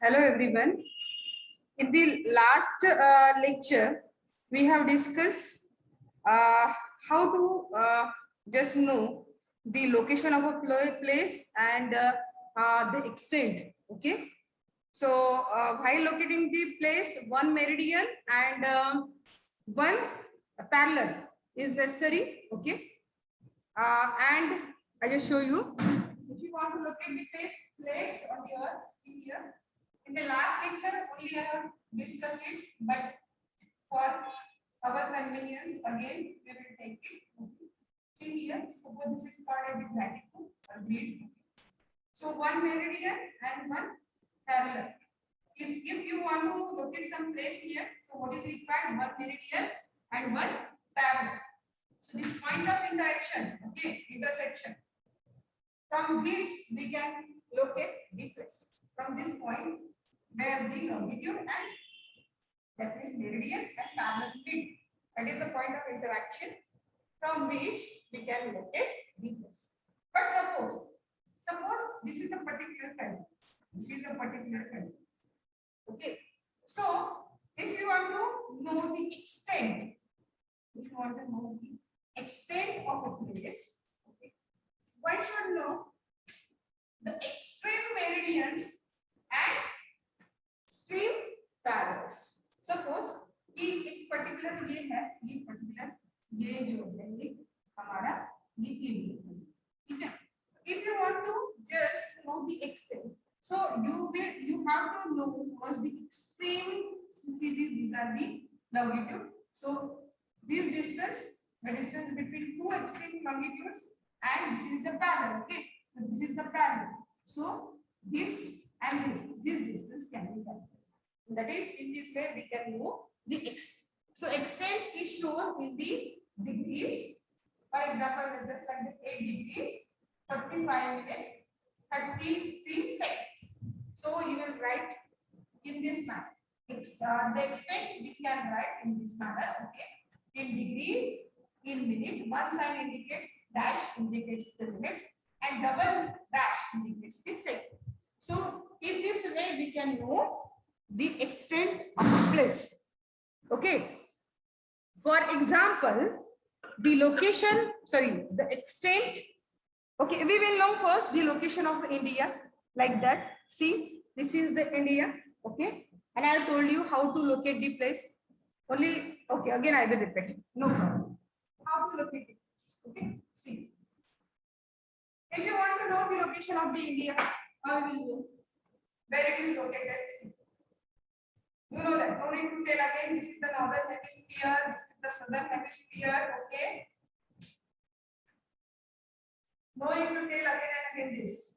Hello everyone. In the last lecture, we have discussed how to just know the location of a place and the extent. Okay. So while locating the place, one meridian and one parallel is necessary. Okay. And I just show you. If you want to locate the place on your see here. In the last lecture, only I have discussed it, but for our convenience, again, we will take it. See here, suppose this is called as the latitude or grid. So one meridian and one parallel. If you want to locate some place here, so what is required? One meridian and one parallel. So this point of interaction, okay, intersection. From this, we can locate the place. From this point, where the longitude and that is meridians and parallel meet. That is the point of interaction from which we can locate the place. But suppose this is a particular country. This is a particular country. Okay. So if you want to know the extent, of a place, okay, one should know the extreme meridians and extreme parallels. Suppose एक particular ये है, ये जो है ये हमारा ये India, ठीक है. If you want to just know the extent, so you have to know what's the extreme. See these are the longitude. So this distance, the distance between two extreme longitudes, and this is the parallel. Okay, so this is the parallel. So this and this distance can be calculated. That is, in this way we can know the extent. So extent is shown in the degrees. For example, let's just consider 8 degrees, 45 minutes, 33 seconds. So you will write in this manner. The extent we can write in this manner. Okay, in degrees, in minute. One sign indicates dash, indicates the minutes, and double dash indicates the second. So in this way we can know the extent of a place. Okay. For example, the extent. Okay, we will know first the location of India, like that. See, this is the India. Okay, and I have told you how to locate the place. Only, okay, again I will repeat it. No problem. How to locate it? Okay, see. If you want to know the location of the India, how will you know where it is located? See. You know that. No need to tell again. This is the northern hemisphere. This is the southern hemisphere. Okay. No need to tell again and again this.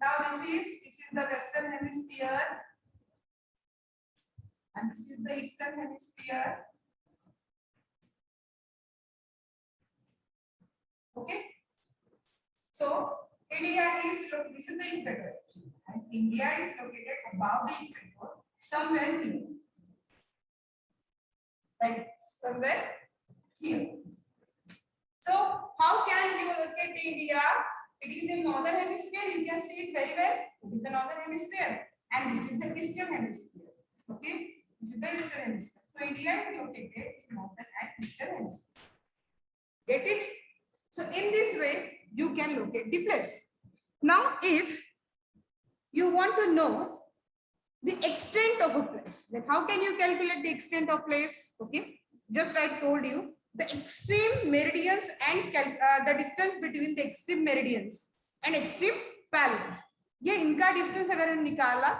Now this is the western hemisphere, and this is the eastern hemisphere. Okay. So India is this is the equator, and India is located above the equator, somewhere here, like somewhere here. So how can you locate India? It is in northern hemisphere. You can see it very well. It is the northern hemisphere, and this is the eastern hemisphere. Okay, this is the eastern hemisphere. So India is located in northern and eastern hemisphere. Get it? So in this way, you can locate the place. Now, if you want to know the extent of a place, then how can you calculate the extent of place? Okay, just I told you the extreme meridians and the distance between the extreme meridians and extreme parallels. ये इनका distance अगर निकाला,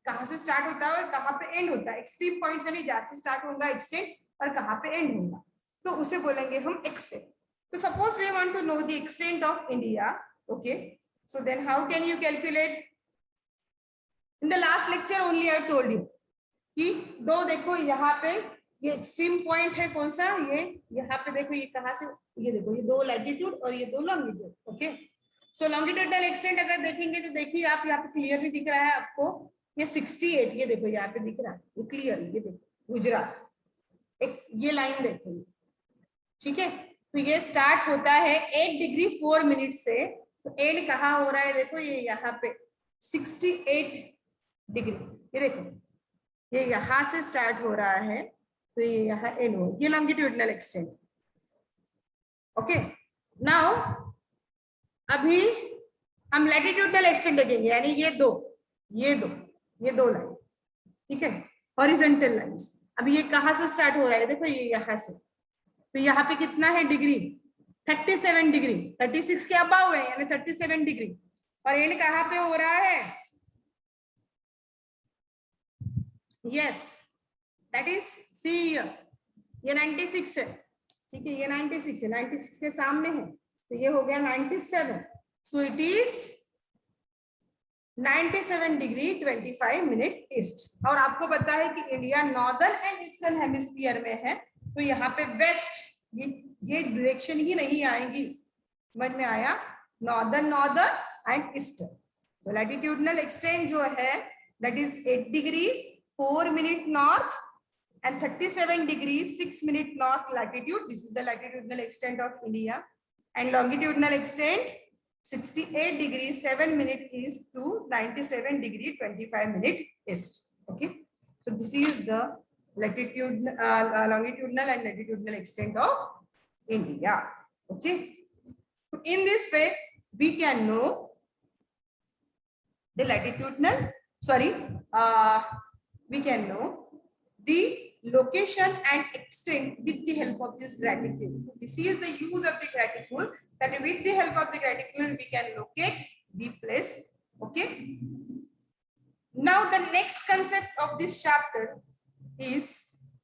कहाँ से start होता है और कहाँ पे एंड होता है, एक्सट्रीम पॉइंट से नहीं, जहाँ से स्टार्ट होगा एक्सटेंट और कहाँ पे एंड होगा, तो उसे बोलेंगे हम extent. So suppose we want to know the extent of India. Okay, so then how can you calculate? In the last lecture only I told you कि दो देखो यहाँ पे ये एक्सट्रीम पॉइंट है, कौन सा, ये यहाँ पे देखो, ये कहाँ से, ये देखो, ये दो लैटिट्यूड और ये दो लॉन्गिट्यूड. ओके, सो लॉन्गिट्यूडल एक्सटेंट अगर देखेंगे तो देखिए आप यहाँ पे क्लियरली दिख रहा है आपको ये 68, ये देखो यहाँ पे दिख रहा है ये क्लियरली, ये देखो गुजरात, एक ये लाइन देखो, ठीक है. तो ये स्टार्ट होता है 8 डिग्री 4 मिनट से, तो एंड कहाँ हो रहा है देखो, ये यहाँ पे 68 डिग्री। ये देखो, ये यहां से स्टार्ट हो रहा है तो ये यहाँ एंड हो, ये लॉन्गिट्यूडनल एक्सटेंट। ओके, नाउ अभी हम लैटिट्यूडनल एक्सटेंट देखेंगे, यानी ये दो लाइन, ठीक है, हॉरिजॉन्टल लाइंस। अभी ये कहां से स्टार्ट हो रहा है, देखो ये यहां से, तो यहाँ पे कितना है डिग्री, 37 डिग्री, 36 के अबाव है यानी 37 डिग्री। और एंड कहाँ पे हो रहा है, यस दैट इज सी, ये 96 है, ठीक है, ये 96 है, 96 के सामने है तो ये हो गया 97। So it is 97 degree 25 minute east. और आपको पता है कि India northern and eastern hemisphere में है, तो यहाँ पे वेस्ट ये डायरेक्शन ही नहीं आएगी, समझ में आया, नॉर्दर्न एंड ईस्टर्न। तो लैटिट्यूडनल एक्सटेंट जो है that is 8 degree 4 minute north and 37 degrees 6 minute north latitude. This is the latitudinal extent of India. And longitudinal extent 68 degrees 7 minute east to 97 degree 25 minute east. Okay, so this is the longitudinal and latitudinal extent of India. Okay, in this way we can know the latitudinal, we can know the location and extent with the help of this graticule. This is the use of the graticule, that with the help of the graticule we can locate the place. Okay, now the next concept of this chapter is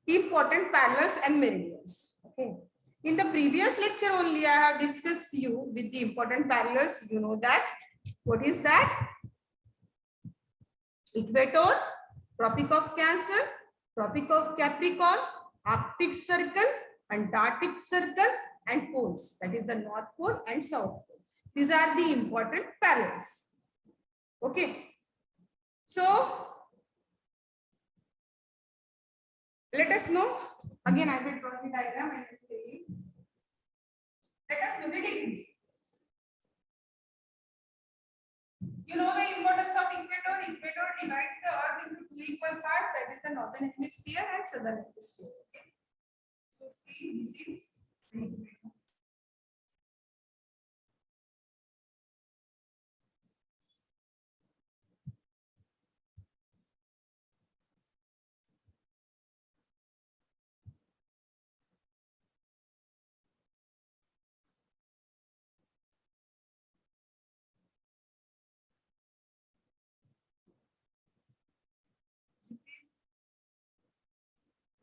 important parallels and meridians. Okay, in the previous lecture only I have discussed you with the important parallels. You know that, what is that? Equator, Tropic of Cancer, Tropic of Capricorn, Arctic Circle, Antarctic Circle, and poles, that is the North Pole and South Pole. These are the important parallels. Okay, so let us know, again I will draw the diagram and tell you. Let us know the degrees. You know the importance of equator. Equator divides the earth into two equal parts, that is the northern hemisphere and southern hemisphere. Okay? So see, this is the equator.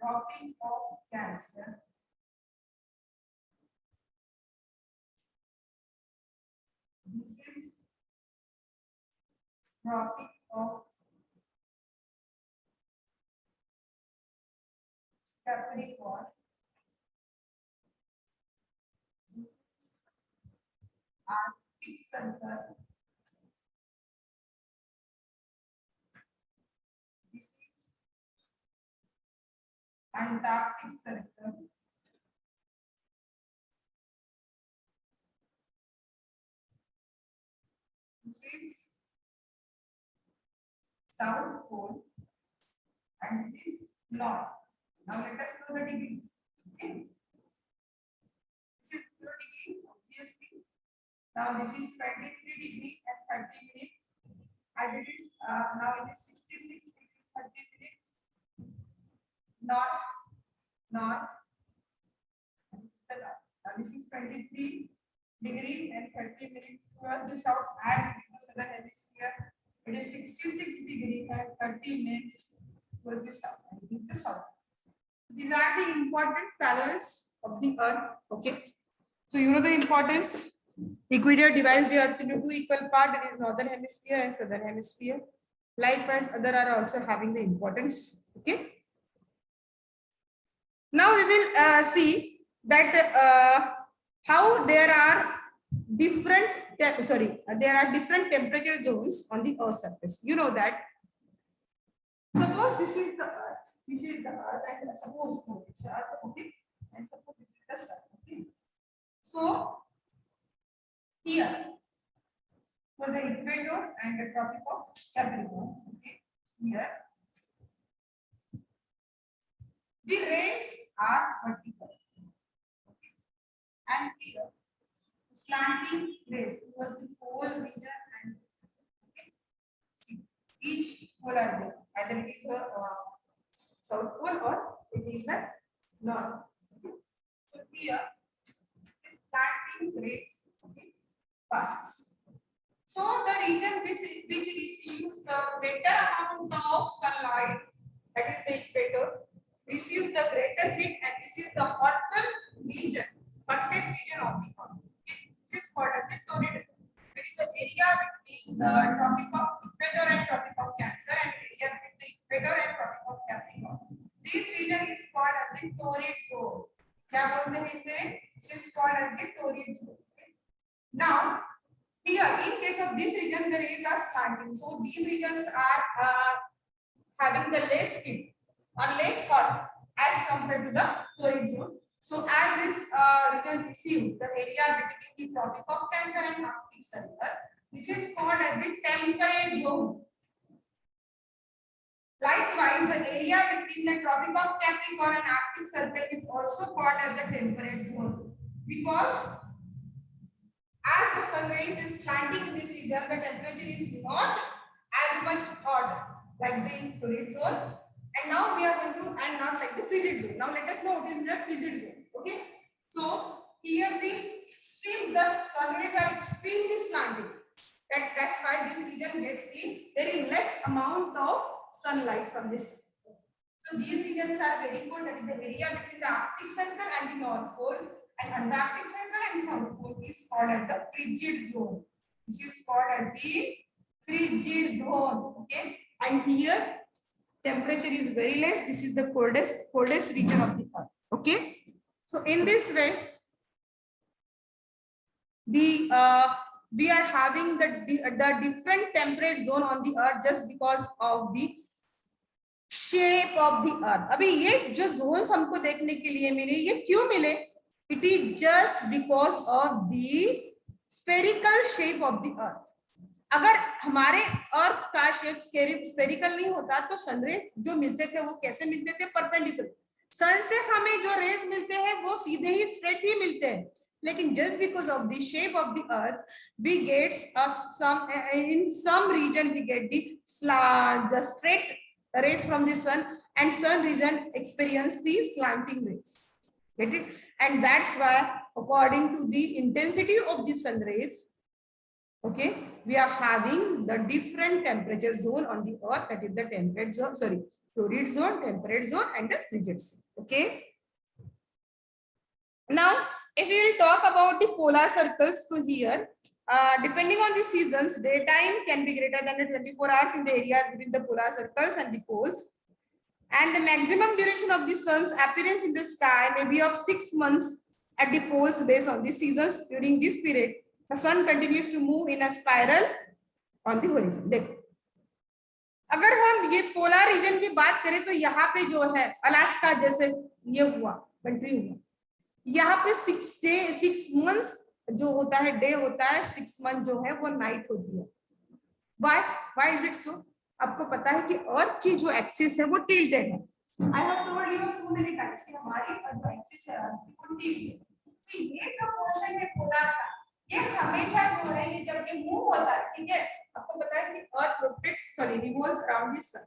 Tropic of Cancer. This is Tropic of Capricorn. This is Arctic Circle. This is Antarctic Circle. This is South Pole and this is North. Now let us know the degrees. Okay. This is 0 degree obviously. Now this is 23 degree and 30 minutes. As it is now it is 66 degree 30 minutes. North. Now this is 23 degree and 30 minutes towards the south, as in the southern hemisphere. It is 66 degree and 30 minutes towards the south. These are the important parallels of the earth. Okay, so you know the importance. Equator divides the earth into two equal parts, that is northern hemisphere and southern hemisphere. Likewise, other are also having the importance. Okay, now we will see that how there are different temperature zones on the earth surface. You know that, suppose this is the earth, and suppose it's earth, okay, and suppose this is the sun. Okay, so here for the equator and the Tropic of Capricorn. Okay, here the rays are vertical, okay, and here slanting rays towards the pole region and okay, see, each polar ray, either it is a south pole or it is a north. Okay. So here the slanting rays, okay, passes. So the region which receives the better amount of sunlight, that is the equator, receives the greater heat, and this is the hottest region of the earth. Okay. This is called as the torrid. It is the area between the Tropic of Equator and Tropic of Cancer, and area between the equator and Tropic of Capricorn. This region is called as the torrid zone. क्या बोलते हैं इसे? This is called as the torrid zone. Okay. Now, here, in case of this region, the rays are slanting. So these regions are having the less heat or less hot as compared to the torrid zone. So as this region receives the area between the Tropic of Cancer and Arctic Circle, this is called as the temperate zone. Likewise, the area between the Tropic of Capricorn and Arctic Circle is also called as the temperate zone, because as the sun rays is slanting in this region, the temperature is not as much hot like the torrid zone. And now we are going to, and not like the frigid zone. Now let us know what is the frigid zone. Okay. So here the sun rays are extremely slanting. That's why this region gets the very less amount of sunlight from this. So these regions are very cold. That is the area between the Arctic Circle and the North Pole. And Antarctic Circle and South Pole is called as the frigid zone. This is called as the frigid zone. Okay. And here temperature is very less. This is the coldest region of the earth. Okay. So in this way, we are having the different temperate zone on the earth just because of the shape of the earth. अभी ये जो zones हमको देखने के लिए मिले, ये क्यों मिले? It is just because of the spherical shape of the earth. अगर हमारे अर्थ का शेप स्फेरिकल नहीं होता तो सनरेज जो मिलते थे वो कैसे मिलते थे? परपेंडिकुलर. सन से हमें जो रेज मिलते हैं वो सीधे ही स्ट्रेट ही मिलते हैं, लेकिन just because of the shape of the earth we get in some region we get the straight rays from the sun, and sun region experience the slanting rays. Get it? And that's why according to the intensity of the sun rays, okay, we are having the different temperature zone on the earth, that is the temperate zone, sorry, torrid zone, temperate zone, and the frigid zone. Okay. Now, if we will talk about the polar circles, so here, depending on the seasons, daytime can be greater than the 24 hours in the areas between the polar circles and the poles. And the maximum duration of the sun's appearance in the sky may be of 6 months at the poles based on the seasons. During this period, the sun continues to move in a spiral on the horizon. देखो, अगर हम ये polar region की बात करें तो यहाँ पे जो है अलास्का जैसे ये हुआ कंट्री हुआ, यहाँ पे 6 months जो होता है डे होता है, 6 months जो है वो नाइट होती है. Why is it so? आपको पता है कि अर्थ की जो एक्सिस है वो टिल्टेड है. I have told you so many times कि हमारी जो एक्सिस है अर्थ की वो टिल्टेड. तो ये जो पोर्शन है पोलर का, ये हमेशा जो है ये जब ये मूव होता है, ठीक है, आपको पता है कि earth rotates revolves around the sun.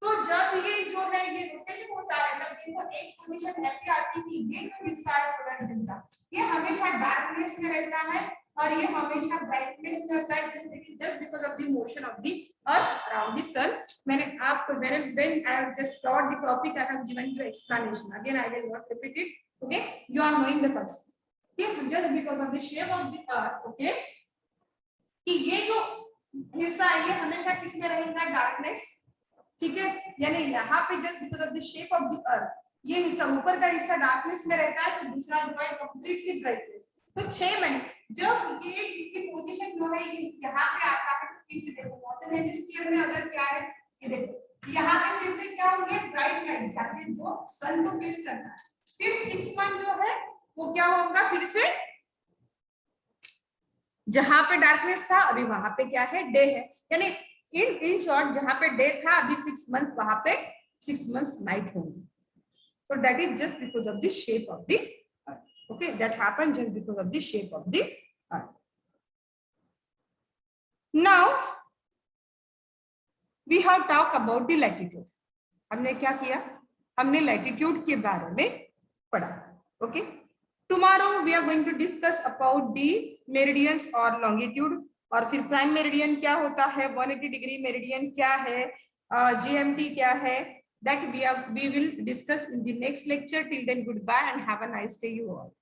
तो जब ये जो है ये रोटेशन होता है तब इनको एक पोजीशन ऐसी आती है कि ये जो हिस्सा है पोलर रीजन का ये हमेशा डार्कनेस में रहता है और ये हमेशा ब्राइटनेस में होता है, just because of the motion of the earth around the sun. मैंने आपको when I have just taught the topic I have given you explanation. Again I will not repeat it. Okay, you are knowing the concept. Okay, just because of the shape of the earth. Okay, कि ये जो हिस्सा है ये हमेशा किसमें रहेगा? Darkness. ठीक है, यानी यहाँ पे just because of the shape of the earth ये हिस्सा ऊपर का हिस्सा डार्कनेस में रहता है तो दूसरा जो है कंप्लीटली ब्राइटनेस. तो 6 महीने जब ये इसकी पोजीशन जो है ये यहाँ पे आता है तो फिर से देखो नॉर्दर्न हेमिस्फीयर में अगर क्या है ये देखो यहाँ पे फिर से क्या होंगे? ब्राइट लाइट जाके जो सन को फेस करना है. फिर 6 मंथ जो है वो क्या होगा? फिर से जहां पे डार्कनेस था अभी वहां पे क्या है, डे है। यानी इन शॉर्ट जहां पे डे था अभी 6 मंथ, वहां पे 6 मंथ्स नाइट होंगी। So that is just because of the shape of the earth. Okay, that happened just because of the shape of the earth. Now we have talked about the latitude. हमने क्या किया, हमने latitude के बारे में पढ़ा. Okay, tomorrow we are going to discuss about the meridians or longitude. और फिर प्राइम मेरिडियन क्या होता है, 180 डिग्री मेरिडियन क्या है, GMT क्या है, that we will discuss in the next lecture. Till then, goodbye and have a nice day you all.